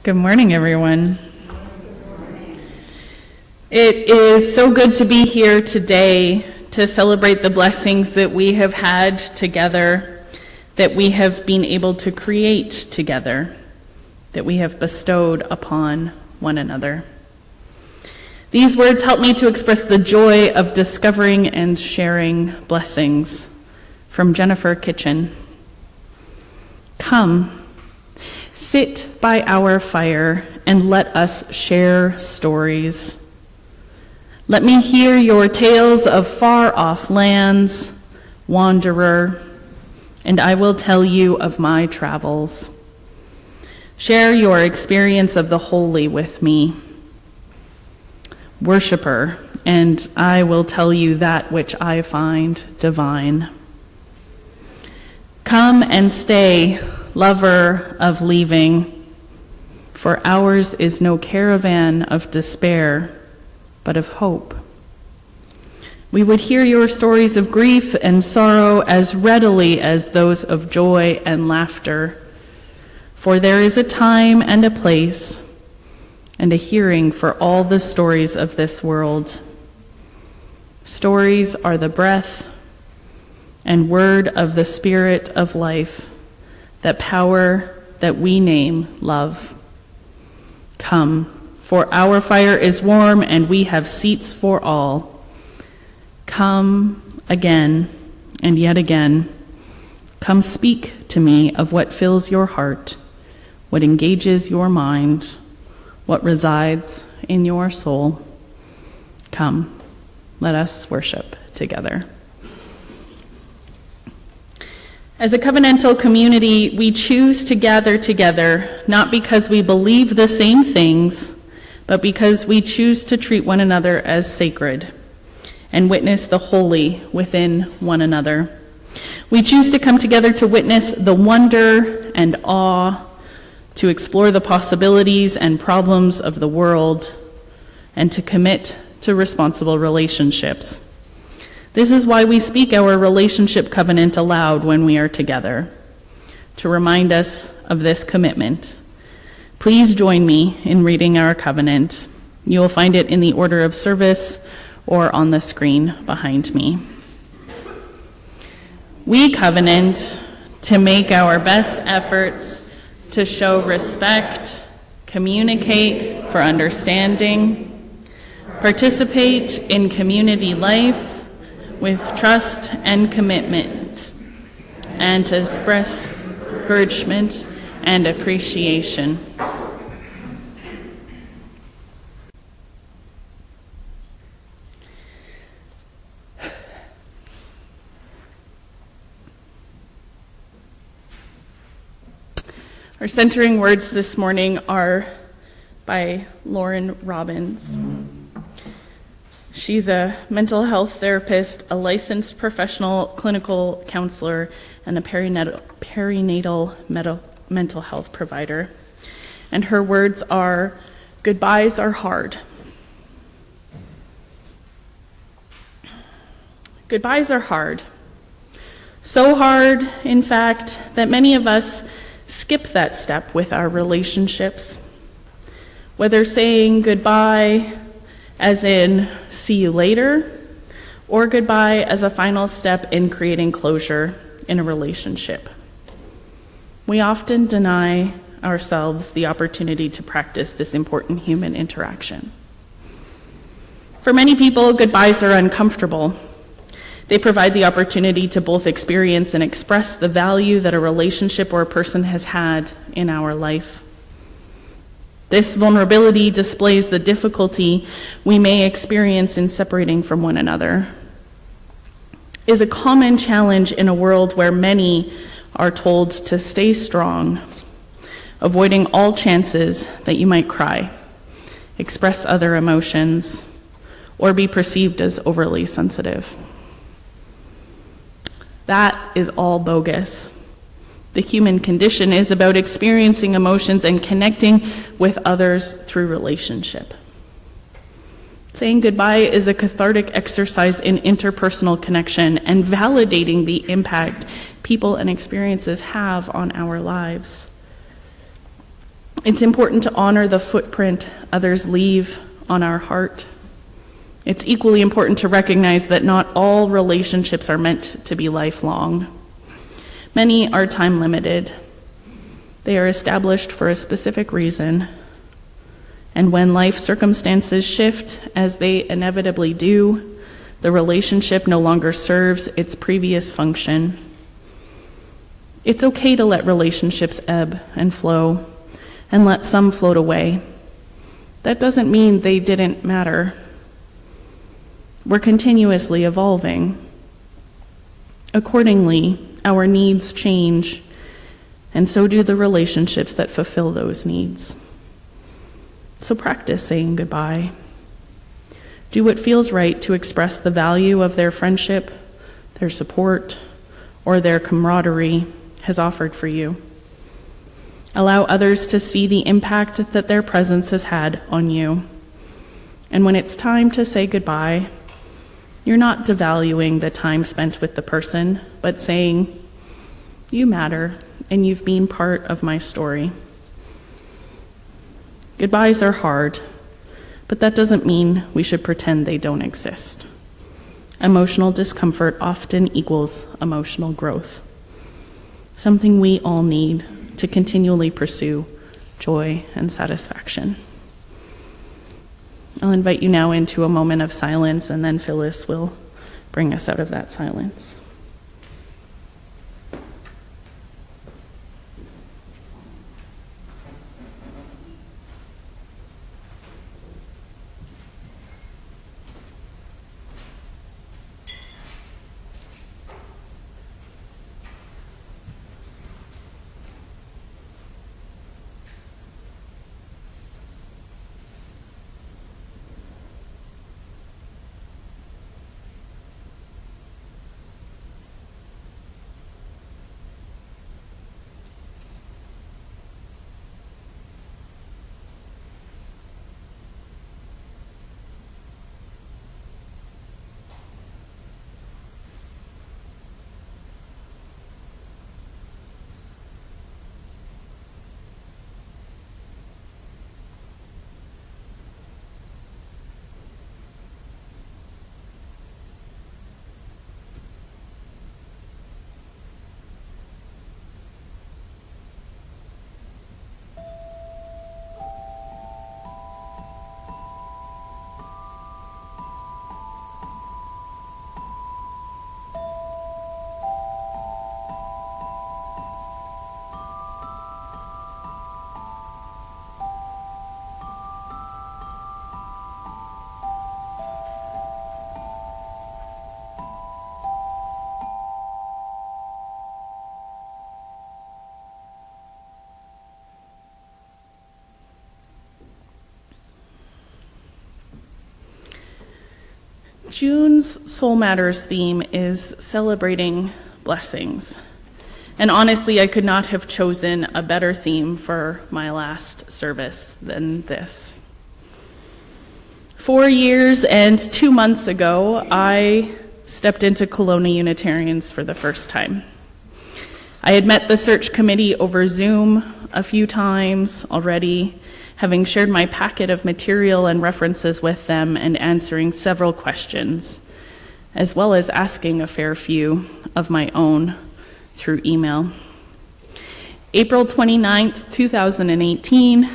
Good morning, everyone. It is so good to be here today to celebrate the blessings that we have had together, that we have been able to create together, that we have bestowed upon one another. These words help me to express the joy of discovering and sharing blessings. From Jennifer Kitchen. Come, sit by our fire and let us share stories. Let me hear your tales of far-off lands, wanderer, and I will tell you of my travels. Share your experience of the holy with me. Worshipper, and I will tell you that which I find divine. Come and stay, lover of leaving, for ours is no caravan of despair, but of hope. We would hear your stories of grief and sorrow as readily as those of joy and laughter, for there is a time and a place and a hearing for all the stories of this world. Stories are the breath and word of the Spirit of life, that power that we name love. Come, for our fire is warm and we have seats for all. Come again and yet again. Come speak to me of what fills your heart, what engages your mind, what resides in your soul. Come, let us worship together. As a covenantal community, we choose to gather together, not because we believe the same things, but because we choose to treat one another as sacred and witness the holy within one another. We choose to come together to witness the wonder and awe, to explore the possibilities and problems of the world, and to commit to responsible relationships. This is why we speak our relationship covenant aloud when we are together, to remind us of this commitment. Please join me in reading our covenant. You will find it in the order of service or on the screen behind me. We covenant to make our best efforts to show respect, communicate for understanding, participate in community life with trust and commitment, and to express encouragement and appreciation. Our centering words this morning are by Lauren Robbins. She's a mental health therapist, a licensed professional clinical counselor, and a perinatal mental health provider. And her words are, "Goodbyes are hard." Goodbyes are hard. So hard, in fact, that many of us skip that step with our relationships. Whether saying goodbye as in see you later, or goodbye as a final step in creating closure in a relationship. We often deny ourselves the opportunity to practice this important human interaction. For many people, goodbyes are uncomfortable. They provide the opportunity to both experience and express the value that a relationship or a person has had in our life. This vulnerability displays the difficulty we may experience in separating from one another. It is a common challenge in a world where many are told to stay strong, avoiding all chances that you might cry, express other emotions, or be perceived as overly sensitive. That is all bogus. The human condition is about experiencing emotions and connecting with others through relationship. Saying goodbye is a cathartic exercise in interpersonal connection and validating the impact people and experiences have on our lives. It's important to honor the footprint others leave on our heart. It's equally important to recognize that not all relationships are meant to be lifelong. Many are time limited. They are established for a specific reason. And when life circumstances shift, as they inevitably do, the relationship no longer serves its previous function. It's okay to let relationships ebb and flow, and let some float away. That doesn't mean they didn't matter. We're continuously evolving. Accordingly, our needs change, and so do the relationships that fulfill those needs. So practice saying goodbye. Do what feels right to express the value of their friendship, their support, or their camaraderie has offered for you. Allow others to see the impact that their presence has had on you. And when it's time to say goodbye, you're not devaluing the time spent with the person, but saying, "You matter, and you've been part of my story." Goodbyes are hard, but that doesn't mean we should pretend they don't exist. Emotional discomfort often equals emotional growth, something we all need to continually pursue joy and satisfaction. I'll invite you now into a moment of silence, and then Phyllis will bring us out of that silence. June's Soul Matters theme is celebrating blessings. And honestly, I could not have chosen a better theme for my last service than this. 4 years and 2 months ago, I stepped into Kelowna Unitarians for the first time. I had met the search committee over Zoom a few times already, having shared my packet of material and references with them and answering several questions, as well as asking a fair few of my own through email. April 29th, 2018,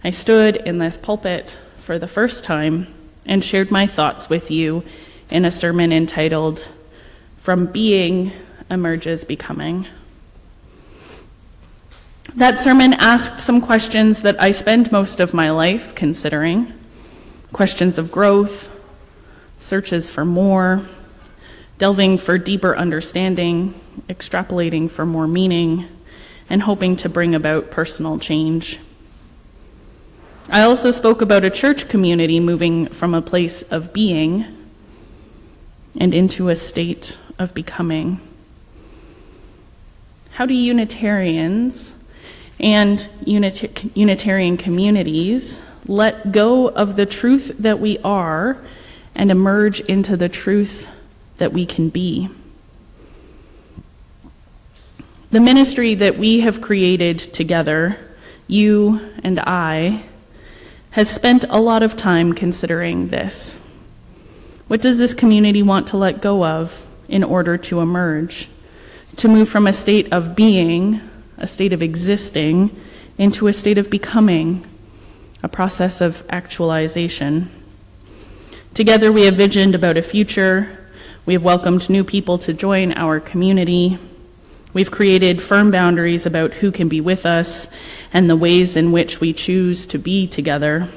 I stood in this pulpit for the first time and shared my thoughts with you in a sermon entitled, "From Being Emerges Becoming." That sermon asked some questions that I spend most of my life considering. Questions of growth, searches for more, delving for deeper understanding, extrapolating for more meaning, and hoping to bring about personal change. I also spoke about a church community moving from a place of being and into a state of becoming. How do Unitarians and Unitarian communities let go of the truth that we are and emerge into the truth that we can be? The ministry that we have created together you and I, has spent a lot of time considering this. What does this community want to let go of in order to emerge, to move from a state of being, a state of existing, into a state of becoming, a process of actualization? Together we have visioned about a future. We have welcomed new people to join our community. We've created firm boundaries about who can be with us and the ways in which we choose to be together.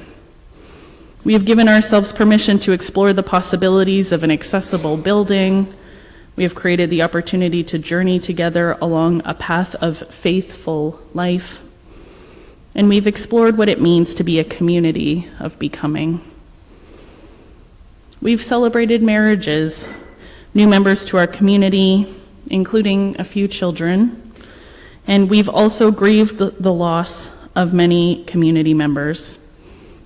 We have given ourselves permission to explore the possibilities of an accessible building. We have created the opportunity to journey together along a path of faithful life. And we've explored what it means to be a community of becoming. We've celebrated marriages, new members to our community, including a few children, and we've also grieved the loss of many community members.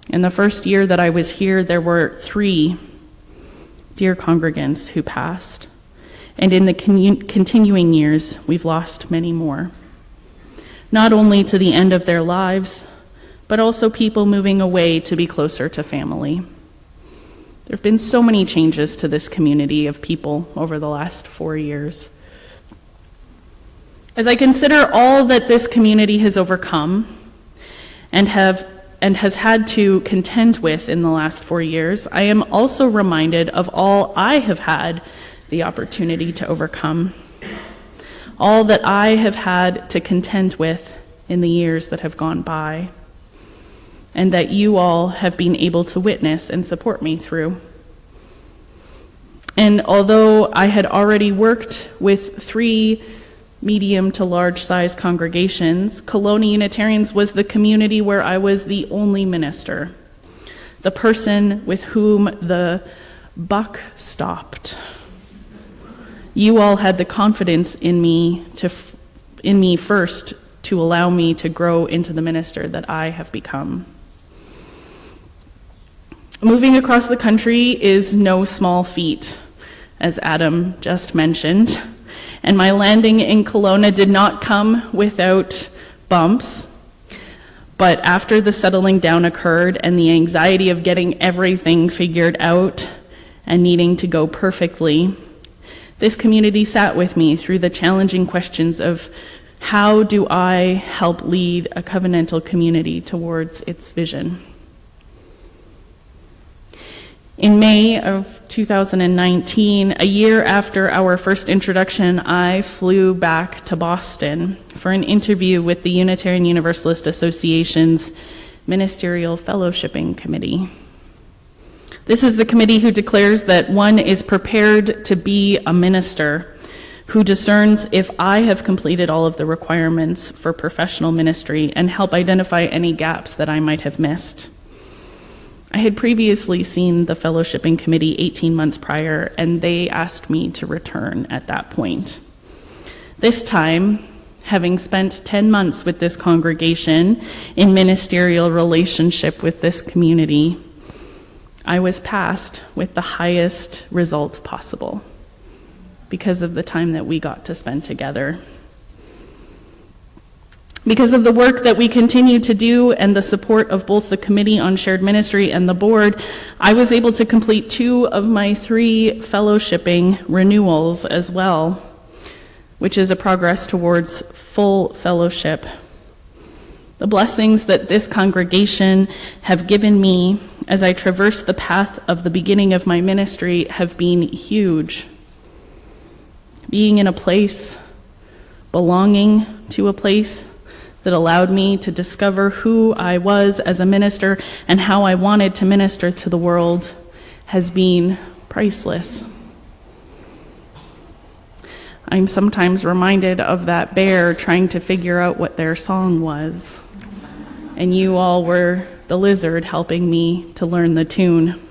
In the first year that I was here, there were 3 dear congregants who passed, and in the continuing years, we've lost many more. Not only to the end of their lives, but also people moving away to be closer to family. There have been so many changes to this community of people over the last 4 years. As I consider all that this community has overcome and has had to contend with in the last 4 years, I am also reminded of all I have had the opportunity to overcome, all that I have had to contend with in the years that have gone by, and that you all have been able to witness and support me through. And although I had already worked with 3 medium to large size congregations, Kelowna Unitarians was the community where I was the only minister, the person with whom the buck stopped. You all had the confidence in me first to allow me to grow into the minister that I have become. Moving across the country is no small feat, as Adam just mentioned, and my landing in Kelowna did not come without bumps. But after the settling down occurred and the anxiety of getting everything figured out and needing to go perfectly, this community sat with me through the challenging questions of how do I help lead a covenantal community towards its vision. In May of 2019, a year after our first introduction, I flew back to Boston for an interview with the Unitarian Universalist Association's Ministerial Fellowshipping Committee. This is the committee who declares that one is prepared to be a minister, who discerns if I have completed all of the requirements for professional ministry and help identify any gaps that I might have missed. I had previously seen the fellowshipping committee 18 months prior, and they asked me to return at that point. This time, having spent 10 months with this congregation in ministerial relationship with this community, I was passed with the highest result possible because of the time that we got to spend together. Because of the work that we continue to do and the support of both the Committee on Shared Ministry and the board, I was able to complete 2 of my 3 fellowshipping renewals as well, which is a progress towards full fellowship. The blessings that this congregation have given me as I traverse the path of the beginning of my ministry have been huge. Being in a place, belonging to a place that allowed me to discover who I was as a minister and how I wanted to minister to the world has been priceless. I'm sometimes reminded of that bear trying to figure out what their song was, and you all were the lizard helping me to learn the tune.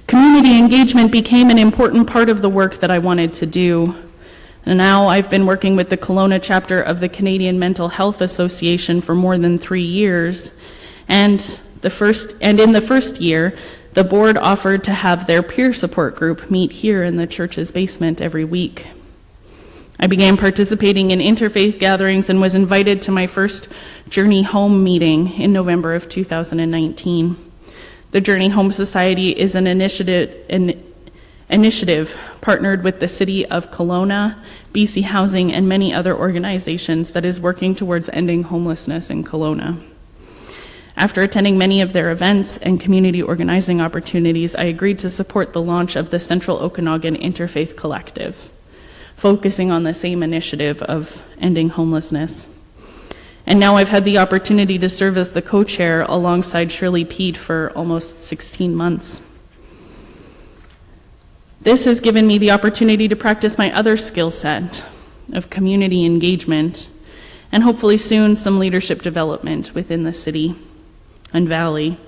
Community engagement became an important part of the work that I wanted to do. And now I've been working with the Kelowna chapter of the Canadian Mental Health Association for more than 3 years. And in the first year, the board offered to have their peer support group meet here in the church's basement every week. I began participating in interfaith gatherings and was invited to my first Journey Home meeting in November of 2019. The Journey Home Society is an initiative partnered with the City of Kelowna, BC Housing, and many other organizations that is working towards ending homelessness in Kelowna. After attending many of their events and community organizing opportunities, I agreed to support the launch of the Central Okanagan Interfaith Collective, focusing on the same initiative of ending homelessness. And now I've had the opportunity to serve as the co-chair alongside Shirley Pete for almost 16 months. This has given me the opportunity to practice my other skill set of community engagement and hopefully soon some leadership development within the city and valley,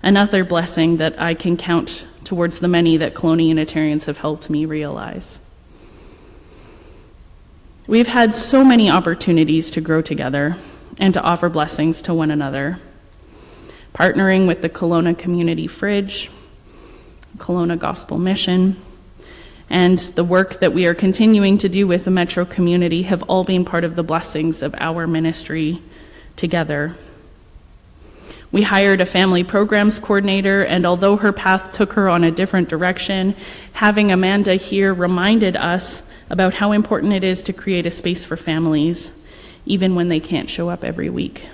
another blessing that I can count towards the many that Kelowna Unitarians have helped me realize. We've had so many opportunities to grow together and to offer blessings to one another, partnering with the Kelowna Community Fridge, Kelowna Gospel Mission, and the work that we are continuing to do with the Metro community have all been part of the blessings of our ministry together. We hired a family programs coordinator, and although her path took her on a different direction, having Amanda here reminded us about how important it is to create a space for families, even when they can't show up every week.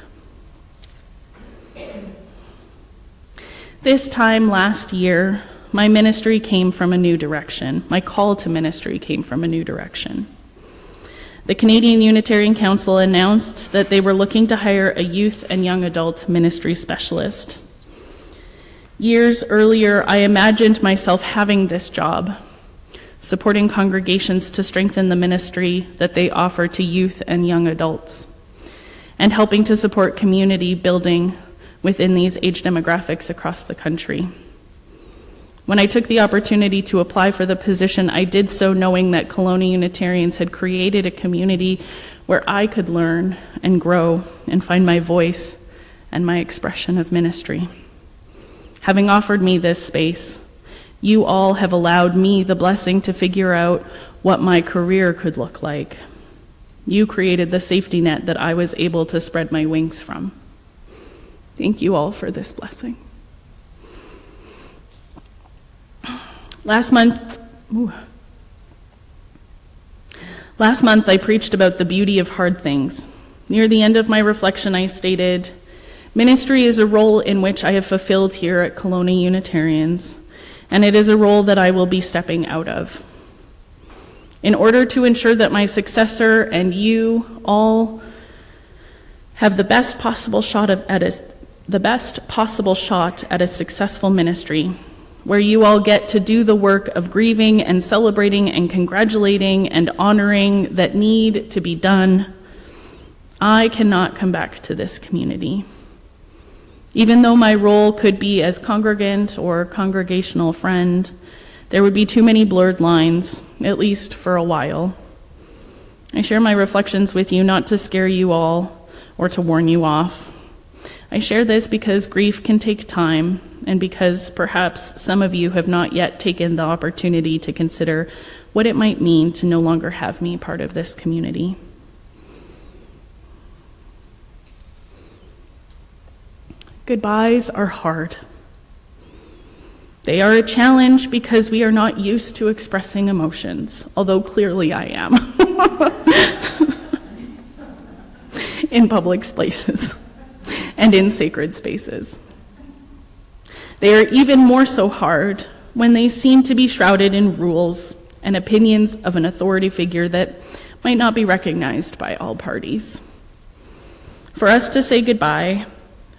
This time last year, my ministry came from a new direction. My call to ministry came from a new direction. The Canadian Unitarian Council announced that they were looking to hire a youth and young adult ministry specialist. Years earlier, I imagined myself having this job, supporting congregations to strengthen the ministry that they offer to youth and young adults, and helping to support community building within these age demographics across the country. When I took the opportunity to apply for the position, I did so knowing that Kelowna Unitarians had created a community where I could learn and grow and find my voice and my expression of ministry. Having offered me this space, you all have allowed me the blessing to figure out what my career could look like. You created the safety net that I was able to spread my wings from. Thank you all for this blessing. Last month, I preached about the beauty of hard things. Near the end of my reflection, I stated, ministry is a role in which I have fulfilled here at Kelowna Unitarians, and it is a role that I will be stepping out of. In order to ensure that my successor and you all have the best possible shot at a successful ministry, where you all get to do the work of grieving and celebrating and congratulating and honoring that need to be done, I cannot come back to this community. Even though my role could be as congregant or congregational friend, there would be too many blurred lines, at least for a while. I share my reflections with you not to scare you all or to warn you off. I share this because grief can take time, and because perhaps some of you have not yet taken the opportunity to consider what it might mean to no longer have me part of this community. Goodbyes are hard. They are a challenge because we are not used to expressing emotions, although clearly I am in public spaces and in sacred spaces. They are even more so hard when they seem to be shrouded in rules and opinions of an authority figure that might not be recognized by all parties. For us to say goodbye,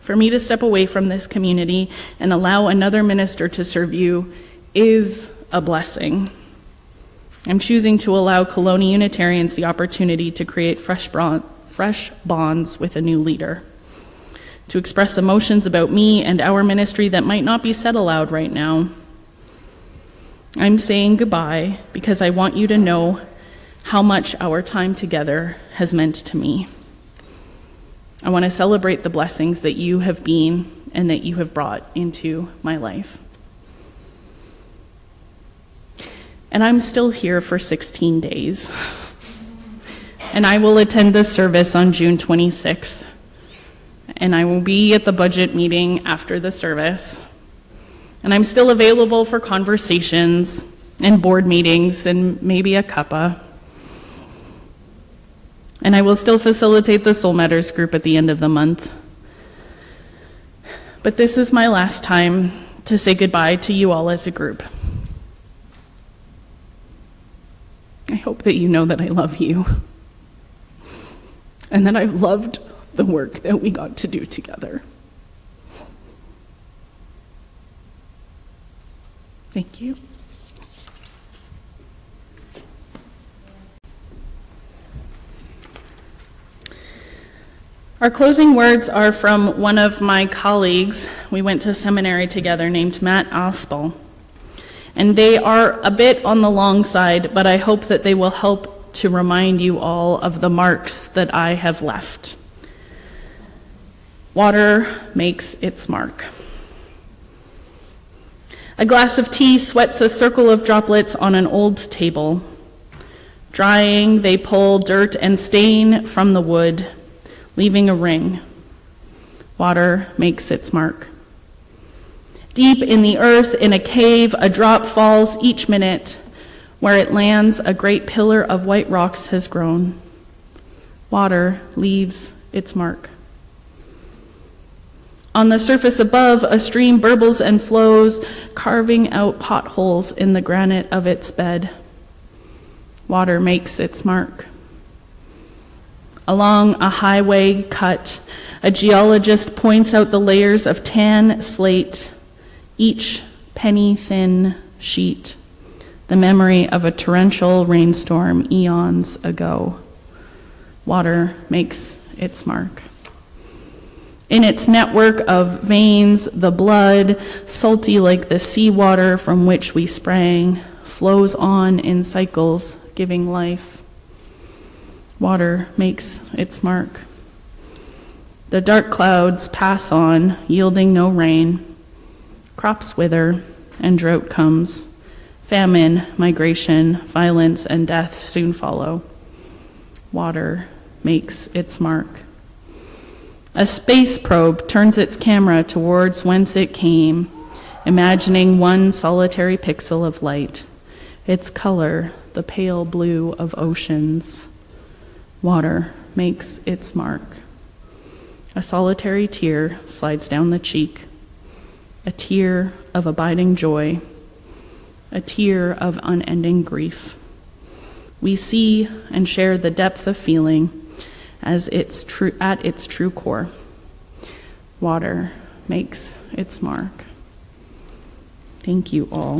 for me to step away from this community and allow another minister to serve you is a blessing. I'm choosing to allow Kelowna Unitarians the opportunity to create fresh bonds with a new leader, to express emotions about me and our ministry that might not be said aloud right now. I'm saying goodbye because I want you to know how much our time together has meant to me. I want to celebrate the blessings that you have been and that you have brought into my life. And I'm still here for 16 days. and I will attend this service on June 26th. And I will be at the budget meeting after the service. And I'm still available for conversations and board meetings and maybe a cuppa. And I will still facilitate the Soul Matters group at the end of the month. But this is my last time to say goodbye to you all as a group. I hope that you know that I love you and that I've loved the work that we got to do together. Thank you. Our closing words are from one of my colleagues. We went to seminary together, named Matt Aspel. And they are a bit on the long side, but I hope that they will help to remind you all of the marks that I have left. Water makes its mark. A glass of tea sweats a circle of droplets on an old table. Drying, they pull dirt and stain from the wood, leaving a ring. Water makes its mark. Deep in the earth, in a cave, a drop falls each minute. Where it lands, a great pillar of white rocks has grown. Water leaves its mark. On the surface above, a stream burbles and flows, carving out potholes in the granite of its bed. Water makes its mark. Along a highway cut, a geologist points out the layers of tan slate, each penny-thin sheet, the memory of a torrential rainstorm eons ago. Water makes its mark. In its network of veins, the blood, salty like the seawater from which we sprang, flows on in cycles, giving life. Water makes its mark. The dark clouds pass on, yielding no rain. Crops wither, and drought comes. Famine, migration, violence, and death soon follow. Water makes its mark. A space probe turns its camera towards whence it came, imagining one solitary pixel of light, its color the pale blue of oceans. Water makes its mark. A solitary tear slides down the cheek, a tear of abiding joy, a tear of unending grief. We see and share the depth of feeling as at its true core. Water makes its mark. Thank you all.